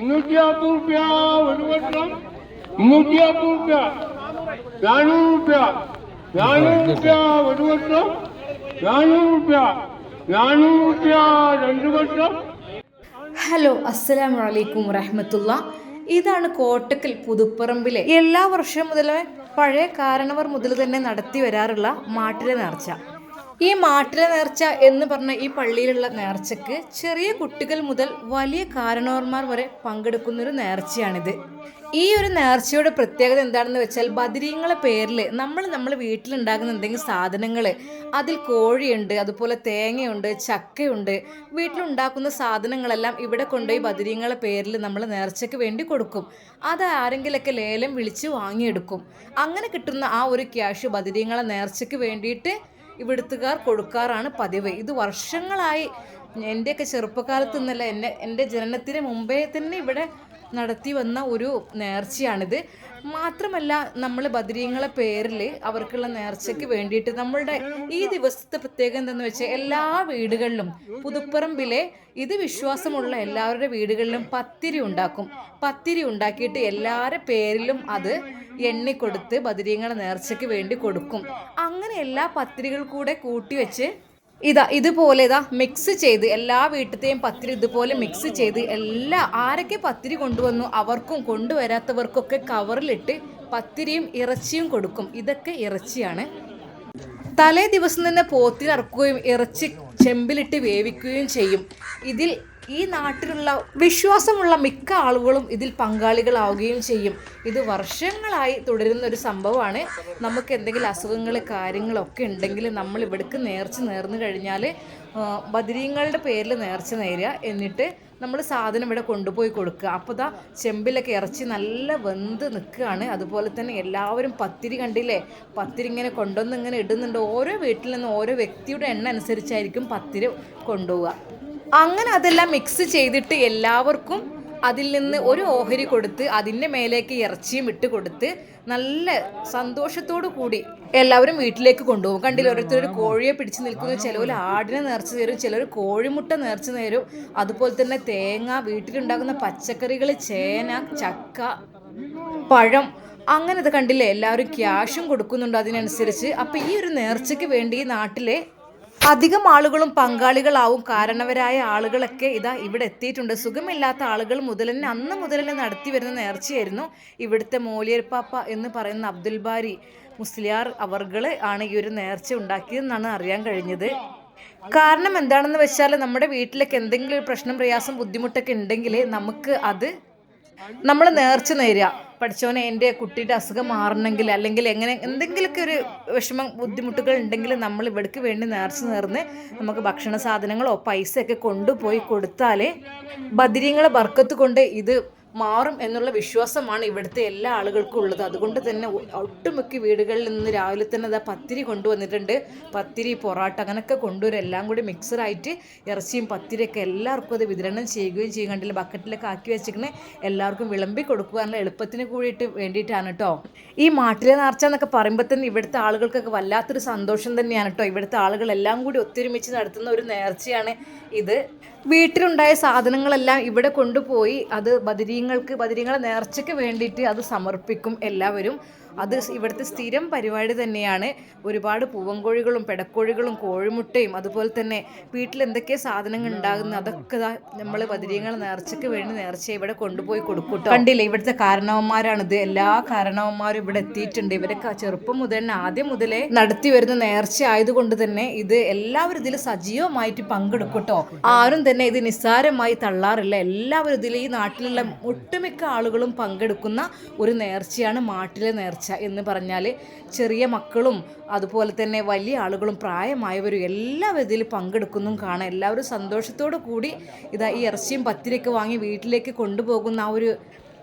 350 റുപ്യ ഒരു വട്ടം, 350 റുപ്യ, 400 റുപ്യ, 400 റുപ്യ ഒരു വട്ടം, 400 റുപ്യ, 400 റുപ്യ രണ്ട് വട്ടം. ഹലോ, അസ്സലാമു അലൈക്കും വറഹ്മത്തുള്ളാ. ഇതാണ് കോട്ടക്കൽ പുതുപ്പറമ്പിലെ എല്ലാ വർഷവും മുതലേ പഴയ കാരണവർ മുതൽ തന്നെ നടത്തി വരാറുള്ള മാട്ടിലെ നേർച്ച. ഈ മാട്ടിലെ നേർച്ച എന്ന് പറഞ്ഞ ഈ പള്ളിയിലുള്ള നേർച്ചക്ക് ചെറിയ കുട്ടികൾ മുതൽ വലിയ കാരണവർമാർ വരെ പങ്കെടുക്കുന്നൊരു നേർച്ചയാണിത്. ഈ ഒരു നേർച്ചയുടെ പ്രത്യേകത എന്താണെന്ന് വെച്ചാൽ ബദരീങ്ങളെ പേരിൽ നമ്മൾ വീട്ടിലുണ്ടാകുന്ന എന്തെങ്കിലും സാധനങ്ങൾ, അതിൽ കോഴിയുണ്ട്, അതുപോലെ തേങ്ങയുണ്ട്, ചക്കയുണ്ട്, വീട്ടിലുണ്ടാക്കുന്ന സാധനങ്ങളെല്ലാം ഇവിടെ കൊണ്ടുപോയി ബദരീങ്ങളെ പേരിൽ നമ്മൾ നേർച്ചയ്ക്ക് വേണ്ടി കൊടുക്കും. അത് ആരെങ്കിലൊക്കെ ലേലം വിളിച്ച് വാങ്ങിയെടുക്കും. അങ്ങനെ കിട്ടുന്ന ആ ഒരു ക്യാഷ് ബദരീങ്ങളെ നേർച്ചയ്ക്ക് വേണ്ടിയിട്ട് ഇവിടുത്തുകാർ കൊടുക്കാറാണ് പതിവ്. ഇത് വർഷങ്ങളായി, എൻ്റെയൊക്കെ ചെറുപ്പകാലത്ത് നിന്നല്ല, എൻ്റെ ജനനത്തിന് മുമ്പേ തന്നെ ഇവിടെ നടത്തി വന്ന ഒരു നേർച്ചയാണിത്. മാത്രമല്ല, നമ്മൾ ബദരീങ്ങളെ പേരിൽ അവർക്കുള്ള നേർച്ചയ്ക്ക് വേണ്ടിയിട്ട് നമ്മളുടെ ഈ ദിവസത്തെ പ്രത്യേകത എന്താണെന്ന് വെച്ചാൽ എല്ലാ വീടുകളിലും പുതുപ്പറമ്പിലെ ഇത് വിശ്വാസമുള്ള എല്ലാവരുടെ വീടുകളിലും പത്തിരി ഉണ്ടാക്കും. പത്തിരി ഉണ്ടാക്കിയിട്ട് എല്ലാവരുടെ പേരിലും അത് എണ്ണിക്കൊടുത്ത് ബദരീങ്ങളെ നേർച്ചയ്ക്ക് വേണ്ടി കൊടുക്കും. അങ്ങനെ എല്ലാ പത്തിരികൾ കൂടെ കൂട്ടി വെച്ച് ഇതുപോലെ മിക്സ് ചെയ്ത് എല്ലാ വീട്ടിലത്തെയും പത്തിരി ഇതുപോലെ മിക്സ് ചെയ്ത് ആരൊക്കെ പത്തിരി കൊണ്ടുവന്നു അവർക്കും കൊണ്ടുവരാത്തവർക്കൊക്കെ കവറിലിട്ട് പത്തിരിയും ഇറച്ചിയും കൊടുക്കും. ഇതൊക്കെ ഇറച്ചിയാണ്. തലേ ദിവസം തന്നെ പോത്തിനറക്കുകയും ഇറച്ചി ചെമ്പിലിട്ട് വേവിക്കുകയും ചെയ്യും. ഇതിൽ ഈ നാട്ടിലുള്ള വിശ്വാസമുള്ള മിക്ക ആളുകളും ഇതിൽ പങ്കാളികളാവുകയും ചെയ്യും. ഇത് വർഷങ്ങളായി തുടരുന്ന ഒരു സംഭവമാണ്. നമുക്ക് എന്തെങ്കിലും അസുഖങ്ങൾ കാര്യങ്ങളൊക്കെ ഉണ്ടെങ്കിൽ നമ്മൾ ഇവിടേക്ക് നേർന്നു കഴിഞ്ഞാൽ ബദരീങ്ങളുടെ പേരിൽ നേർച്ച നേരുക, എന്നിട്ട് നമ്മൾ സാധനം ഇവിടെ കൊണ്ടുപോയി കൊടുക്കുക. അപ്പോൾ ചെമ്പിലൊക്കെ ഇറച്ചി നല്ല വെന്ത് നിൽക്കുകയാണ്. അതുപോലെ തന്നെ എല്ലാവരും പത്തിരി കണ്ടില്ലേ, പത്തിരി ഇങ്ങനെ കൊണ്ടുവന്ന് ഇങ്ങനെ ഇടുന്നുണ്ട്. ഓരോ വീട്ടിൽ നിന്ന് ഓരോ വ്യക്തിയുടെ എണ്ണ അനുസരിച്ചായിരിക്കും പത്തിരി കൊണ്ടുപോവുക. അങ്ങനെ അതെല്ലാം മിക്സ് ചെയ്തിട്ട് എല്ലാവർക്കും അതിൽ നിന്ന് ഒരു ഓഹരി കൊടുത്ത് അതിൻ്റെ മേലേക്ക് ഇറച്ചിയും ഇട്ട് കൊടുത്ത് നല്ല സന്തോഷത്തോടു കൂടി എല്ലാവരും വീട്ടിലേക്ക് കൊണ്ടുപോകും. കണ്ടില്ല, ഓരോരുത്തർ കോഴിയെ പിടിച്ച് നിൽക്കുന്നു, ചിലർ ആടിനെ നേർച്ച തരും, ചിലർ കോഴിമുട്ട നേർച്ച തരും. അതുപോലെ തന്നെ തേങ്ങ, വീട്ടിലുണ്ടാകുന്ന പച്ചക്കറികൾ, ചേന, ചക്ക, പഴം, അങ്ങനെ ഇത് കണ്ടില്ലേ, എല്ലാവരും ക്യാഷും കൊടുക്കുന്നുണ്ട് അതിനനുസരിച്ച്. അപ്പം ഈ ഒരു നേർച്ചയ്ക്ക് വേണ്ടി നാട്ടിലെ അധികം ആളുകളും പങ്കാളികളാവും. കാരണവരായ ആളുകളൊക്കെ ഇവിടെ എത്തിയിട്ടുണ്ട്. സുഖമില്ലാത്ത ആളുകൾ അന്ന് മുതൽ തന്നെ നടത്തി വരുന്ന നേർച്ചയായിരുന്നു. ഇവിടുത്തെ മോലിയർപ്പാപ്പ എന്ന് പറയുന്ന അബ്ദുൽ ബാരി മുസ്ലിയാർ അവർകൾ ആണ് ഈ ഒരു നേർച്ച ഉണ്ടാക്കിയതെന്നാണ് അറിയാൻ കഴിഞ്ഞത്. കാരണം എന്താണെന്ന് വെച്ചാൽ നമ്മുടെ വീട്ടിലൊക്കെ എന്തെങ്കിലും ഒരു പ്രശ്നം, പ്രയാസം, ബുദ്ധിമുട്ടൊക്കെ ഉണ്ടെങ്കിൽ നമുക്ക് അത് നമ്മൾ നേർച്ച നേരുക. പഠിച്ചോനെ എൻ്റെ കുട്ടിയുടെ അസുഖം മാറണമെങ്കിൽ, അല്ലെങ്കിൽ എങ്ങനെ എന്തെങ്കിലുമൊക്കെ ഒരു വിഷമം ബുദ്ധിമുട്ടുകൾ ഉണ്ടെങ്കിൽ നമ്മൾ ഇവിടേക്ക് വേണ്ടി നേർച്ച നേർന്ന് നമുക്ക് ഭക്ഷണ സാധനങ്ങളോ പൈസയൊക്കെ കൊണ്ടുപോയി കൊടുത്താൽ ബദരീങ്ങളെ ബർക്കത്ത് കൊണ്ട് ഇത് മാറും എന്നുള്ള വിശ്വാസമാണ് ഇവിടുത്തെ എല്ലാ ആളുകൾക്കും ഉള്ളത്. അതുകൊണ്ട് തന്നെ ഒട്ടുമിക്ക വീടുകളിൽ നിന്ന് രാവിലെ തന്നെ പത്തിരി കൊണ്ടുവന്നിട്ടുണ്ട്. പത്തിരി, പൊറാട്ട അങ്ങനെയൊക്കെ കൊണ്ടുവരും. എല്ലാം കൂടി മിക്സറായിട്ട് ഇറച്ചിയും പത്തിരിയൊക്കെ എല്ലാവർക്കും അത് വിതരണം ചെയ്യുകയും ചെയ്യും. കണ്ടില്ല, ബക്കറ്റിലൊക്കെ ആക്കി വെച്ചിങ്ങനെ എല്ലാവർക്കും വിളമ്പി കൊടുക്കുക എന്നുള്ള എളുപ്പത്തിന് കൂടിയിട്ട് വേണ്ടിയിട്ടാണ് കേട്ടോ. ഈ മാട്ടിലെ നേർച്ച എന്നൊക്കെ പറയുമ്പോൾ തന്നെ ഇവിടുത്തെ ആളുകൾക്കൊക്കെ വല്ലാത്തൊരു സന്തോഷം തന്നെയാണ് കേട്ടോ. ഇവിടുത്തെ ആളുകളെല്ലാം കൂടി ഒത്തൊരുമിച്ച് നടത്തുന്ന ഒരു നേർച്ചയാണ് ഇത്. വീട്ടിലുണ്ടായ സാധനങ്ങളെല്ലാം ഇവിടെ കൊണ്ടുപോയി അത് ബദരീങ്ങളെ നേർച്ചയ്ക്ക് വേണ്ടിയിട്ട് അത് സമർപ്പിക്കും എല്ലാവരും. അത് ഇവിടുത്തെ സ്ഥിരം പരിപാടി തന്നെയാണ്. ഒരുപാട് പൂവൻകോഴികളും പെടക്കോഴികളും കോഴിമുട്ടയും അതുപോലെ തന്നെ വീട്ടിൽ എന്തൊക്കെ സാധനങ്ങൾ ഉണ്ടാകുന്ന അതൊക്കെ നമ്മൾ ബദരീങ്ങളെ നേർച്ചയ്ക്ക് വേണ്ടി നേർച്ച ഇവിടെ കൊണ്ടുപോയി കൊടുക്കൂട്ടോ. കണ്ടില്ലേ, ഇവിടുത്തെ കാരണവന്മാരാണിത്. എല്ലാ കാരണവന്മാരും ഇവിടെ എത്തിയിട്ടുണ്ട്. ഇവരൊക്കെ ചെറുപ്പം മുതൽ തന്നെ ആദ്യം മുതലേ നടത്തി വരുന്ന നേർച്ച ആയതുകൊണ്ട് തന്നെ ഇത് എല്ലാവരും ഇതിൽ സജീവമായിട്ട് പങ്കെടുക്കൂട്ടോ. ആരും തന്നെ ഇത് നിസ്സാരമായി തള്ളാറില്ല. എല്ലാവരും ഇതിൽ ഈ നാട്ടിലുള്ള ഒട്ടുമിക്ക ആളുകളും പങ്കെടുക്കുന്ന ഒരു നേർച്ചയാണ് മാട്ടിലെ നേർച്ച എന്ന് പറഞ്ഞാൽ. ചെറിയ മക്കളും അതുപോലെ തന്നെ വലിയ ആളുകളും പ്രായമായവരും എല്ലാവരും ഇതിൽ പങ്കെടുക്കുന്നതും കാണാം. എല്ലാവരും സന്തോഷത്തോടു കൂടി ഈ ഇറച്ചിയും പത്തിരിയൊക്കെ വാങ്ങി വീട്ടിലേക്ക് കൊണ്ടുപോകുന്ന ആ ഒരു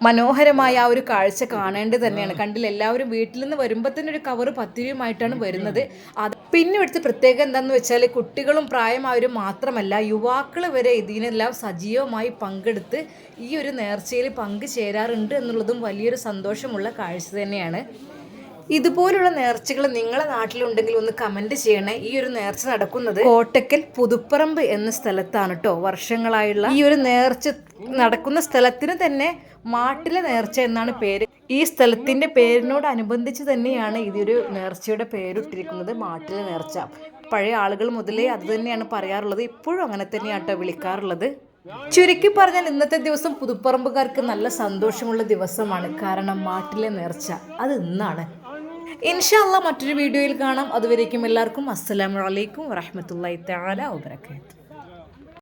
മനോഹരമായ ആ ഒരു കാഴ്ച കാണേണ്ടത് തന്നെയാണ്. കണ്ടില്ല, എല്ലാവരും വീട്ടിൽ നിന്ന് വരുമ്പോൾ തന്നെ ഒരു കവറ് പത്തിരിയുമായിട്ടാണ് വരുന്നത്. അത് പിന്നെ ഇവിടുത്തെ പ്രത്യേകത എന്താണെന്ന് വെച്ചാൽ കുട്ടികളും പ്രായമായവരും മാത്രമല്ല യുവാക്കൾ വരെ ഇതിനെല്ലാം സജീവമായി പങ്കെടുത്ത് ഈ ഒരു നേർച്ചയിൽ പങ്കുചേരാറുണ്ട് എന്നുള്ളതും വലിയൊരു സന്തോഷമുള്ള കാഴ്ച തന്നെയാണ്. ഇതുപോലുള്ള നേർച്ചകൾ നിങ്ങളെ നാട്ടിലുണ്ടെങ്കിൽ ഒന്ന് കമന്റ് ചെയ്യണേ. ഈ ഒരു നേർച്ച നടക്കുന്നത് കോട്ടക്കൽ പുതുപ്പറമ്പ് എന്ന സ്ഥലത്താണ് കേട്ടോ. വർഷങ്ങളായുള്ള ഈ ഒരു നേർച്ച നടക്കുന്ന സ്ഥലത്തിന് തന്നെ മാട്ടിലെ നേർച്ച എന്നാണ് പേര്. ഈ സ്ഥലത്തിന്റെ പേരിനോടനുബന്ധിച്ച് തന്നെയാണ് ഇതൊരു നേർച്ചയുടെ പേരിട്ടിരിക്കുന്നത്, മാട്ടിലെ നേർച്ച. പഴയ ആളുകൾ മുതലേ അത് തന്നെയാണ് പറയാറുള്ളത്, ഇപ്പോഴും അങ്ങനെ തന്നെയാണ് കേട്ടോ വിളിക്കാറുള്ളത്. ചുരുക്കി പറഞ്ഞാൽ ഇന്നത്തെ ദിവസം പുതുപ്പറമ്പുകാർക്ക് നല്ല സന്തോഷമുള്ള ദിവസമാണ്. കാരണം മാട്ടിലെ നേർച്ച അത് ഇന്നാണ്. ഇൻഷാ അല്ലാഹ് മറ്റൊരു വീഡിയോയിൽ കാണാം. അതുവരേക്കും എല്ലാവർക്കും അസ്സലാമു അലൈക്കും വറഹ്മത്തുള്ളാഹി തആല വബറകാതുഹു.